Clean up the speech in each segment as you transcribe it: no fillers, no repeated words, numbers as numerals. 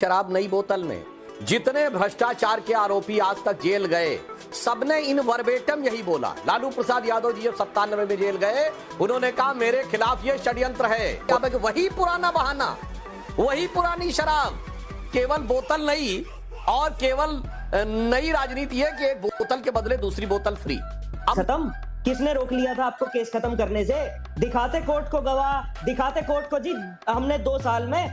शराब नई बोतल में। जितने भ्रष्टाचार के आरोपी आज तक जेल गए सबने इन वर्बेटम यही बोला। लालू प्रसाद यादव जी जब 97 में जेल गए उन्होंने कहा मेरे खिलाफ ये षड्यंत्र है। अब वही पुराना बहाना, वही पुरानी शराब, केवल बोतल नहीं और केवल नई राजनीति है कि एक बोतल के बदले दूसरी बोतल फ्री। खत्म। किसने रोक लिया था आपको केस खत्म करने से? दिखाते कोर्ट को गवाह, दिखाते कोर्ट को जी हमने 2 साल में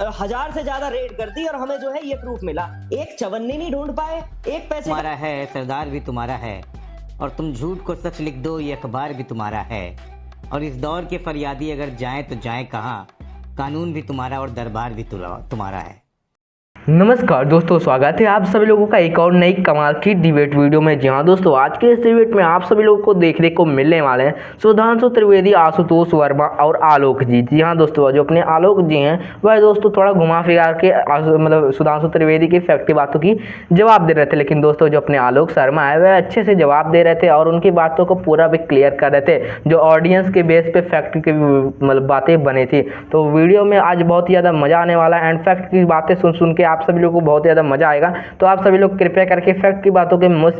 1000 से ज्यादा रेड कर दी और हमें जो है ये प्रूफ मिला। एक चवन्नी नहीं ढूंढ पाए, एक पैसे तुम्हारा है, सरदार भी तुम्हारा है और तुम झूठ को सच लिख दो ये अखबार भी तुम्हारा है। और इस दौर के फरियादी अगर जाएं तो जाएं कहां, कानून भी तुम्हारा और दरबार भी तुम्हारा है। नमस्कार दोस्तों, स्वागत है आप सभी लोगों का एक और नई कमाल की डिबेट वीडियो में। जी हाँ दोस्तों, आज के इस डिबेट में आप सभी लोगों को देखने को मिलने वाले हैं सुधांशु त्रिवेदी, आशुतोष वर्मा और आलोक जी। जी हाँ दोस्तों, जो अपने आलोक जी हैं वह दोस्तों थोड़ा घुमा फिरा के मतलब सुधांशु त्रिवेदी की फैक्ट की बातों की जवाब दे रहे थे, लेकिन दोस्तों जो अपने आलोक शर्मा है वह अच्छे से जवाब दे रहे थे और उनकी बातों को पूरा भी क्लियर कर रहे थे जो ऑडियंस के बेस पे फैक्ट की मतलब बातें बनी थी। तो वीडियो में आज बहुत ही ज़्यादा मजा आने वाला है एंड फैक्ट की बातें सुन के आप सभी लोगों को बहुत ज़्यादा मजा आएगा। तो आप सभी लोग कृपया करके फैक्ट की बातों के मिस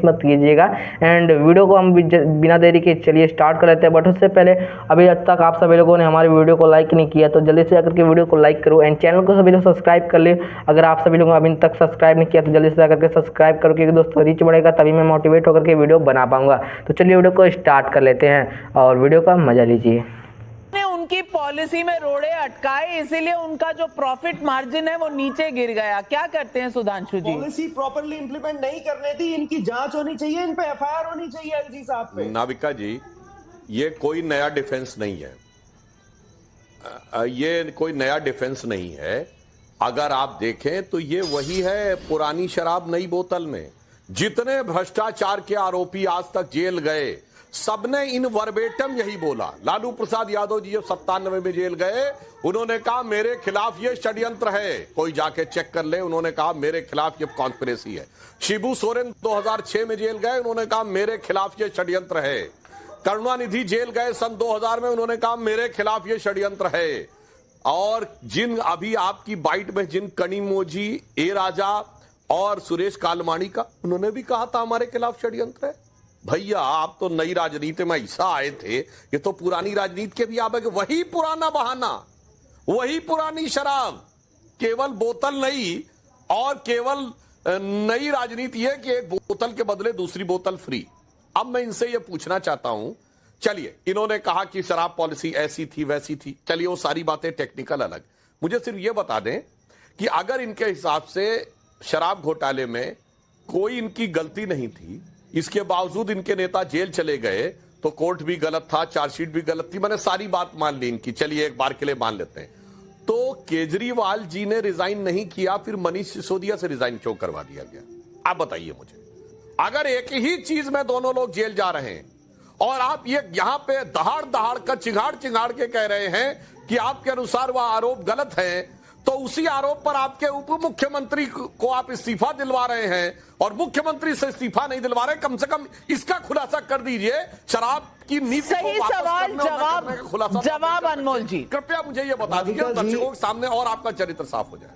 मत कीजिएगा एंड वीडियो को हम बिना देरी के चलिए स्टार्ट कर लेते हैं। बट उससे पहले अभी तक आप सभी लोगों ने हमारे वीडियो को लाइक नहीं किया तो जल्दी से आकर के वीडियो को लाइक करो एंड चैनल को सभी लोग सब्सक्राइब कर ले। अगर आप सभी लोगों ने अभी तक सब्सक्राइब नहीं किया तो जल्दी से आकर के सब्सक्राइब करो, क्योंकि दोस्तों रीच बढ़ेगा तभी मैं मोटिवेट होकर के वीडियो बना पाऊंगा। तो चलिए वीडियो को स्टार्ट कर लेते हैं और वीडियो का मजा लीजिए। उनकी पॉलिसी में रोड़े अटकाए, इसीलिए उनका जो प्रॉफिट मार्जिन है वो नीचे गिर गया। क्या करते हैं सुधांशु जी? पॉलिसी प्रॉपर्ली इंप्लीमेंट नहीं करने दी, इनकी जांच होनी चाहिए, इन पे एफआईआर होनी चाहिए एलजी साहब पे। नाविका जी, ये कोई नया डिफेंस नहीं है, ये कोई नया डिफेंस नहीं है। अगर आप देखें तो ये वही है पुरानी शराब नई बोतल में। जितने भ्रष्टाचार के आरोपी आज तक जेल गए सबने इन वर्बेटम यही बोला। लालू प्रसाद यादव जी जब 97 में जेल गए उन्होंने कहा मेरे खिलाफ ये षड्यंत्र है। कोई जाके चेक कर ले, उन्होंने कहा मेरे खिलाफ ये कॉन्स्पिरेसी है। शिबू सोरेन 2006 में जेल गए, उन्होंने कहा मेरे खिलाफ ये षड्यंत्र है। करुणानिधि जेल गए सन 2000 में, उन्होंने कहा मेरे खिलाफ ये षड्यंत्र है। और जिन अभी आपकी बाइट में जिन कनिमोझी, ए राजा और सुरेश कालमाणी का, उन्होंने भी कहा था हमारे खिलाफ षड्यंत्र है। भैया आप तो नई राजनीति में ऐसा आए थे, ये तो पुरानी राजनीति के भी आप वही पुराना बहाना, वही पुरानी शराब, केवल बोतल नहीं और केवल नई राजनीति है कि एक बोतल के बदले दूसरी बोतल फ्री। अब मैं इनसे ये पूछना चाहता हूं, चलिए इन्होंने कहा कि शराब पॉलिसी ऐसी थी वैसी थी, चलिए वो सारी बातें टेक्निकल अलग। मुझे सिर्फ ये बता दें कि अगर इनके हिसाब से शराब घोटाले में कोई इनकी गलती नहीं थी, इसके बावजूद इनके नेता जेल चले गए, तो कोर्ट भी गलत था, चार्जशीट भी गलत थी, मैंने सारी बात मान ली इनकी, चलिए एक बार के लिए मान लेते हैं। तो केजरीवाल जी ने रिजाइन नहीं किया, फिर मनीष सिसोदिया से रिजाइन क्यों करवा दिया गया? आप बताइए मुझे। अगर एक ही चीज में दोनों लोग जेल जा रहे हैं और आप ये यहां पे दहाड़ कर चिंगाड़ के कह रहे हैं कि आपके अनुसार वह आरोप गलत है, तो उसी आरोप पर आपके उप मुख्यमंत्री को आप इस्तीफा दिलवा रहे हैं और मुख्यमंत्री से इस्तीफा नहीं दिलवा रहे। कम से कम इसका खुलासा कर दीजिए, शराब की नीति सही को वापस सवाल करने और खुलासा जवाब अनमोल जी कृपया मुझे ये बता दीजिए दर्शकों के सामने और आपका चरित्र साफ हो जाए।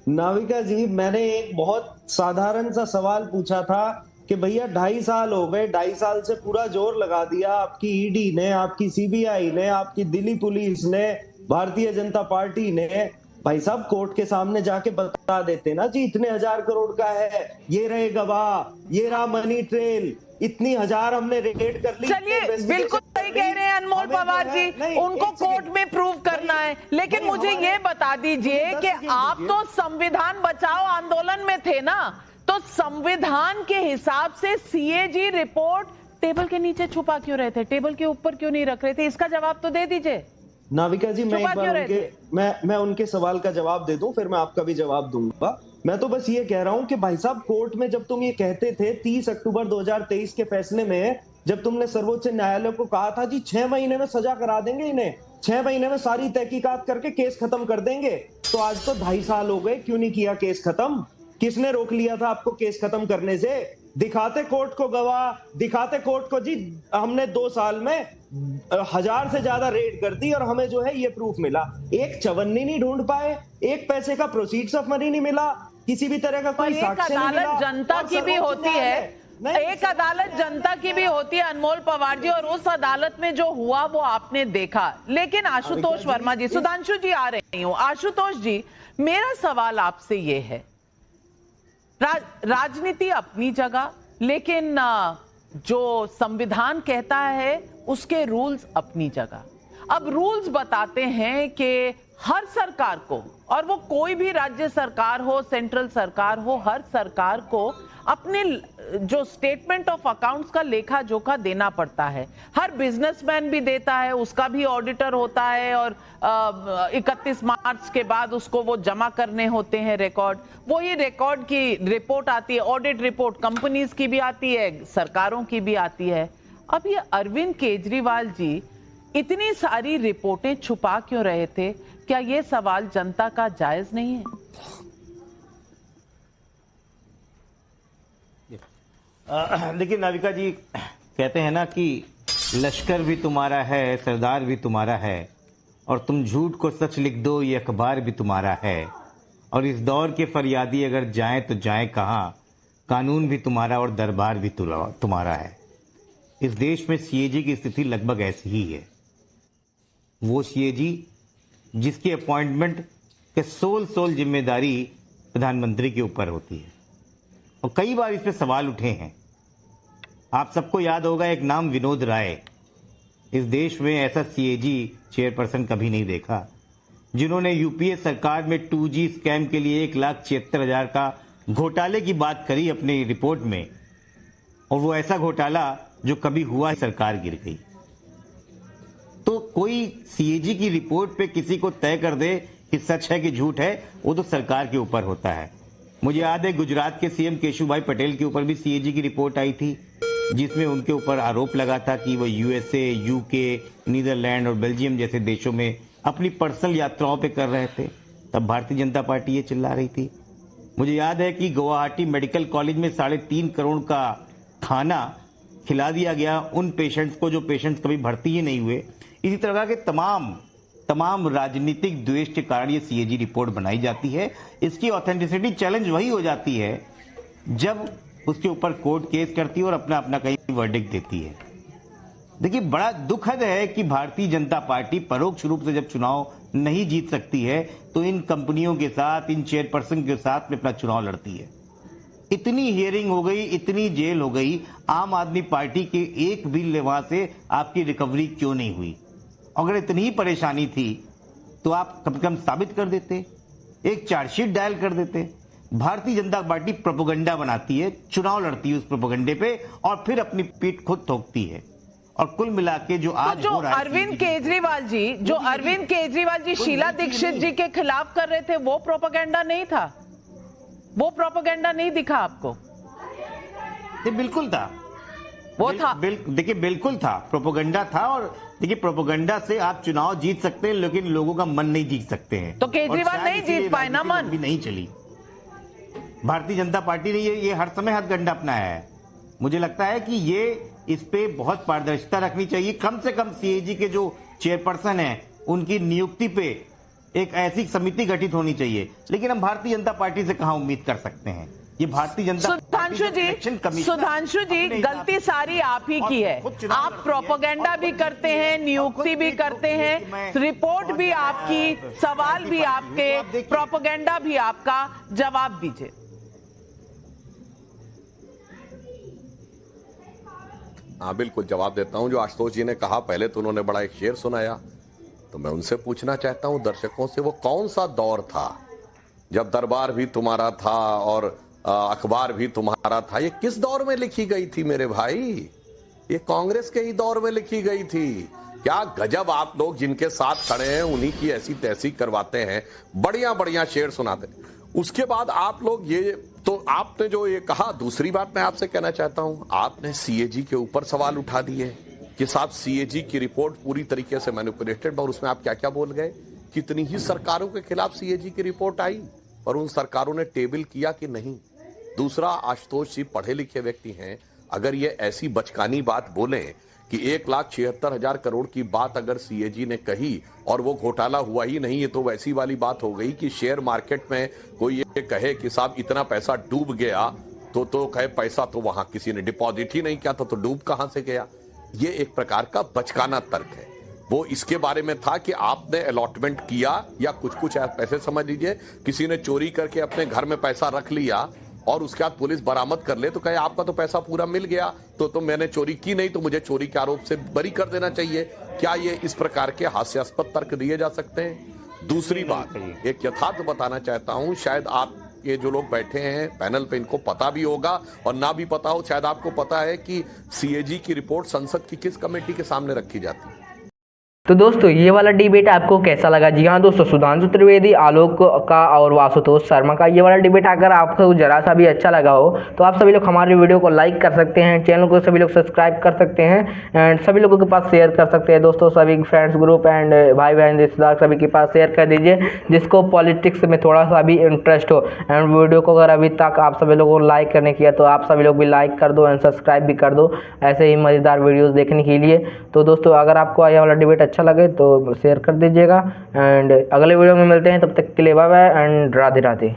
नाविका जी, मैंने एक बहुत साधारण सा सवाल पूछा था कि भैया 2.5 साल हो गए, 2.5 साल से पूरा जोर लगा दिया आपकी ईडी ने, आपकी सीबीआई ने, आपकी दिल्ली पुलिस ने, भारतीय जनता पार्टी ने। भाई साहब कोर्ट के सामने जाके बता देते ना जी इतने 1000 करोड़ का है, ये रहे गवाह, ये रहा मनी ट्रेल, इतनी 1000 हमने रेड कर ली। चलिए बिल्कुल सही कह रहे हैं अनमोल पवार जी, उनको कोर्ट में प्रूव करना है। लेकिन मुझे ये बता दीजिए कि आप तो संविधान बचाओ आंदोलन में थे ना, तो संविधान के हिसाब से सीएजी रिपोर्ट टेबल के नीचे छुपा क्यों रहे थे, टेबल के ऊपर क्यों नहीं रख रहे थे? इसका जवाब तो दे दीजिए। नाविका जी, मैं उनके सवाल का जवाब दे दूं, फिर मैं आपका भी जवाब दूंगा। मैं तो बस ये कह रहा हूं कि भाई साहब कोर्ट में जब तुम ये कहते थे 30 अक्टूबर 2023 के फैसले में, जब तुमने सर्वोच्च न्यायालय को कहा था जी 6 महीने में सजा करा देंगे इन्हें, 6 महीने में सारी तहकीकात करके केस खत्म कर देंगे, तो आज तो 2.5 साल हो गए, क्यों नहीं किया केस खत्म? किसने रोक लिया था आपको केस खत्म करने से? दिखाते कोर्ट को गवाह, दिखाते कोर्ट को जी हमने 2 साल में 1000 से ज्यादा रेड कर दी और हमें जो है ये प्रूफ मिला। एक चवन्नी नहीं ढूंढ पाए, एक पैसे का प्रोसीड्स ऑफ मनी नहीं मिला, किसी भी तरह का कोई साक्ष्य नहीं मिला। एक अदालत जनता की भी होती है, एक अदालत जनता की भी होती है अनमोल पवार जी, और उस अदालत में जो हुआ वो आपने देखा। लेकिन आशुतोष वर्मा जी, सुधांशु जी आ रही हूं। आशुतोष जी, मेरा सवाल आपसे ये है, राजनीति अपनी जगह, लेकिन जो संविधान कहता है उसके रूल्स अपनी जगह। अब रूल्स बताते हैं कि हर सरकार को, और वो कोई भी राज्य सरकार हो, सेंट्रल सरकार हो, हर सरकार को अपने जो स्टेटमेंट ऑफ अकाउंट्स का लेखा जोखा देना पड़ता है। हर बिजनेसमैन भी देता है, उसका भी ऑडिटर होता है, और 31 मार्च के बाद उसको वो जमा करने होते हैं रिकॉर्ड। वही रिकॉर्ड की रिपोर्ट आती है, ऑडिट रिपोर्ट कंपनीज की भी आती है, सरकारों की भी आती है। अब ये अरविंद केजरीवाल जी इतनी सारी रिपोर्टें छुपा क्यों रहे थे? क्या ये सवाल जनता का जायज नहीं है? देखिए नाविका जी, कहते हैं ना कि लश्कर भी तुम्हारा है, सरदार भी तुम्हारा है, और तुम झूठ को सच लिख दो ये अखबार भी तुम्हारा है, और इस दौर के फरियादी अगर जाएं तो जाएं कहाँ, कानून भी तुम्हारा और दरबार भी तुम्हारा है। इस देश में सीएजी की स्थिति लगभग ऐसी ही है। वो सीएजी जिसकी अपॉइंटमेंट के सोल जिम्मेदारी प्रधानमंत्री के ऊपर होती है, और कई बार इस पे सवाल उठे हैं। आप सबको याद होगा एक नाम विनोद राय। इस देश में ऐसा सीएजी चेयरपर्सन कभी नहीं देखा जिन्होंने यूपीए सरकार में 2G स्कैम के लिए 1,76,000 का घोटाले की बात करी अपनी रिपोर्ट में, और वो ऐसा घोटाला जो कभी हुआ, सरकार गिर गई। तो कोई सीएजी की रिपोर्ट पे किसी को तय कर दे कि सच है कि झूठ है, वो तो सरकार के ऊपर होता है। मुझे याद है गुजरात के सीएम केशुभाई पटेल के ऊपर भी सीएजी की रिपोर्ट आई थी, जिसमें उनके ऊपर आरोप लगा था कि वो यूएसए, यूके, नीदरलैंड और बेल्जियम जैसे देशों में अपनी पर्सनल यात्राओं पे कर रहे थे। तब भारतीय जनता पार्टी ये चिल्ला रही थी। मुझे याद है कि गुवाहाटी मेडिकल कॉलेज में 3.5 करोड़ का खाना खिला दिया गया उन पेशेंट्स को जो पेशेंट्स कभी भर्ती ही नहीं हुए। इसी तरह के तमाम राजनीतिक द्वेष के कारण ये सीएजी रिपोर्ट बनाई जाती है। इसकी ऑथेंटिसिटी चैलेंज वही हो जाती है जब उसके ऊपर कोर्ट केस करती है और अपना कहीं वर्डिक्ट देती है। देखिए, बड़ा दुखद है कि भारतीय जनता पार्टी परोक्ष रूप से जब चुनाव नहीं जीत सकती है तो इन कंपनियों के साथ, इन चेयरपर्सन के साथ में अपना चुनाव लड़ती है। इतनी हियरिंग हो गई, इतनी जेल हो गई, आम आदमी पार्टी के एक भी वहां से आपकी रिकवरी क्यों नहीं हुई? अगर इतनी ही परेशानी थी तो आप कम से कम साबित कर देते, एक चार्जशीट डायल कर देते। भारतीय जनता पार्टी प्रोपेगेंडा बनाती है, चुनाव लड़ती है उस प्रोपेगेंडे पे, और फिर अपनी पीठ खुद ठोकती है। और कुल मिला के जो आज जो अरविंद केजरीवाल जी शीला दीक्षित जी के खिलाफ कर रहे थे, वो प्रोपेगेंडा नहीं था? वो प्रोपेगेंडा नहीं दिखा आपको? बिल्कुल था, वो था। देखिए, बिल्कुल था, प्रोपेगेंडा था। और देखिए, प्रोपेगेंडा से आप चुनाव जीत सकते हैं, लेकिन लोगों का मन नहीं जीत सकते हैं। तो केजरीवाल नहीं जीत पाए ना मन? भी नहीं चली। भारतीय जनता पार्टी ने ये हर समय हथकंडा अपनाया है। मुझे लगता है कि ये इस पे बहुत पारदर्शिता रखनी चाहिए। कम से कम सीएजी के जो चेयरपर्सन हैं उनकी नियुक्ति पे एक ऐसी समिति गठित होनी चाहिए। लेकिन हम भारतीय जनता पार्टी से कहां उम्मीद कर सकते हैं? ये भारतीय जनता सुधांशु जी, गलती सारी आप ही की है। आप प्रोपेगेंडा भी करते हैं, नियुक्ति भी करते हैं, रिपोर्ट भी आपकी, सवाल भी आपके, प्रोपेगेंडा भी आपका। जवाब दीजिए। हाँ, बिल्कुल जवाब देता हूं। जो आशुतोष जी ने कहा, पहले तो उन्होंने बड़ा एक शेर सुनाया, तो मैं उनसे पूछना चाहता हूं दर्शकों से, वो कौन सा दौर था जब दरबार भी तुम्हारा था और अखबार भी तुम्हारा था? ये किस दौर में लिखी गई थी मेरे भाई? ये कांग्रेस के ही दौर में लिखी गई थी। क्या गजब, आप लोग जिनके साथ खड़े हैं उन्हीं की ऐसी तैसी करवाते हैं, बढ़िया शेर सुनाते। उसके बाद आप लोग ये, तो आपने जो ये कहा, दूसरी बात मैं आपसे कहना चाहता हूं, आपने सीएजी के ऊपर सवाल उठा दिए कि साहब सीएजी की रिपोर्ट पूरी तरीके से मैनिपुलेटेड, और उसमें आप क्या क्या बोल गए। कितनी ही सरकारों के खिलाफ सीएजी की रिपोर्ट आई, और उन सरकारों ने टेबल किया कि नहीं? दूसरा, आशुतोष जी पढ़े लिखे व्यक्ति हैं, अगर ये ऐसी बचकानी बात बोलें कि 1,76,000 करोड़ की बात अगर सीएजी ने कही और वो घोटाला हुआ ही नहीं है, तो वैसी वाली बात हो गई कि शेयर मार्केट में कोई ये कहे कि साहब इतना पैसा डूब गया, तो कहे पैसा तो वहां किसी ने डिपॉजिट ही नहीं किया था, तो डूब कहां से गया। ये एक प्रकार का बचकाना तर्क है। वो इसके बारे में था कि आपने अलॉटमेंट किया या कुछ पैसे, समझ लीजिए किसी ने चोरी करके अपने घर में पैसा रख लिया और उसके बाद पुलिस बरामद कर ले तो कहे आपका तो पैसा पूरा मिल गया, तो मैंने चोरी की नहीं, तो मुझे चोरी के आरोप से बरी कर देना चाहिए। क्या ये इस प्रकार के हास्यास्पद तर्क दिए जा सकते हैं? दूसरी बात, एक यथार्थ बताना चाहता हूं, शायद आप ये जो लोग बैठे हैं पैनल पे इनको पता भी होगा और ना भी पता हो, शायद आपको पता है कि सीएजी की रिपोर्ट संसद की किस कमेटी के सामने रखी जाती है। तो दोस्तों ये वाला डिबेट आपको कैसा लगा? जी हाँ दोस्तों, सुधांशु त्रिवेदी, आलोक का और आशुतोष शर्मा का ये वाला डिबेट अगर आपको जरा सा भी अच्छा लगा हो तो आप सभी लोग हमारे वीडियो को लाइक कर सकते हैं, चैनल को सभी लोग सब्सक्राइब कर सकते हैं एंड सभी लोगों के पास शेयर कर सकते हैं। दोस्तों सभी फ्रेंड्स ग्रुप एंड भाई बहन रिश्तेदार सभी के पास शेयर कर दीजिए जिसको पॉलिटिक्स में थोड़ा सा भी इंटरेस्ट हो। एंड वीडियो को अगर अभी तक आप सभी लोगों को लाइक करने किया तो आप सभी लोग भी लाइक कर दो एंड सब्सक्राइब भी कर दो ऐसे ही मज़ेदार वीडियोज़ देखने के लिए। तो दोस्तों अगर आपको ये वाला डिबेट अच्छा लगे तो शेयर कर दीजिएगा एंड अगले वीडियो में मिलते हैं, तब तक के लिए bye bye and Radhe Radhe.